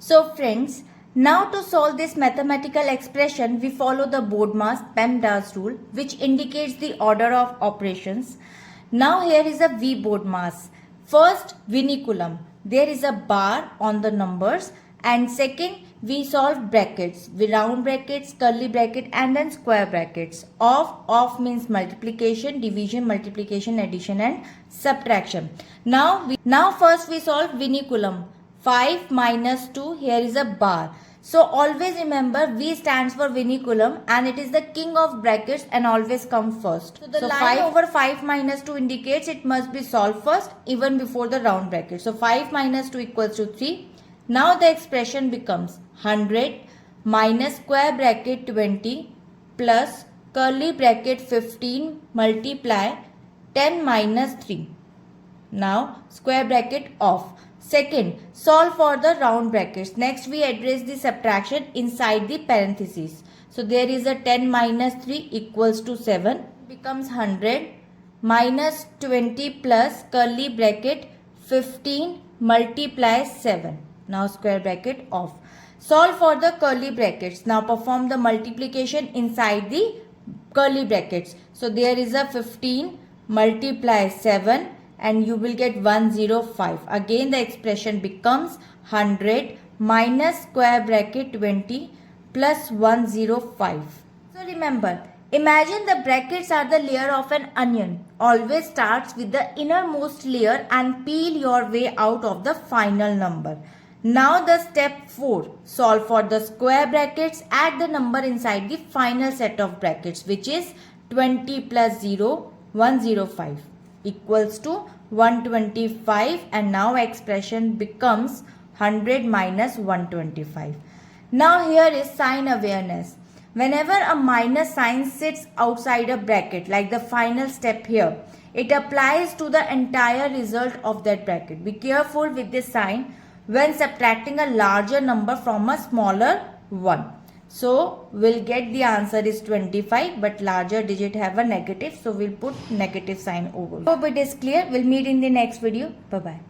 So friends, now to solve this mathematical expression, we follow the BODMAS PEMDAS rule, which indicates the order of operations. Now here is a V BODMAS. First, vinculum. There is a bar on the numbers, and second, we solve brackets. We round brackets, curly bracket, and then square brackets. Off means multiplication, division, multiplication, addition, and subtraction. Now first we solve vinculum. 5 minus 2, here is a bar. So always remember V stands for vinculum and it is the king of brackets and always come first. So the line 5 over 5 minus 2 indicates it must be solved first even before the round bracket. So 5 minus 2 equals to 3. Now the expression becomes 100 minus square bracket 20 plus curly bracket 15 multiply 10 minus 3. Now square bracket off. Second, solve for the round brackets. Next we address the subtraction inside the parentheses. So there is a 10 minus 3 equals to 7 becomes 100 minus 20 plus curly bracket 15 multiply 7. Now square bracket off. Solve for the curly brackets. Now perform the multiplication inside the curly brackets. So there is a 15 multiply 7 and you will get 105. Again the expression becomes 100 minus square bracket 20 plus 105. So remember, imagine the brackets are the layer of an onion. Always starts with the innermost layer and peel your way out of the final number. Now the step 4, solve for the square brackets, add the number inside the final set of brackets, which is 20 plus 0, 105 equals to 125, and now expression becomes 100 minus 125. Now here is sign awareness. Whenever a minus sign sits outside a bracket, like the final step here, it applies to the entire result of that bracket. Be careful with this sign when subtracting a larger number from a smaller one. So we'll get the answer is 25, but larger digit have a negative, so we'll put negative sign over. Hope it is clear. We'll meet in the next video. Bye bye.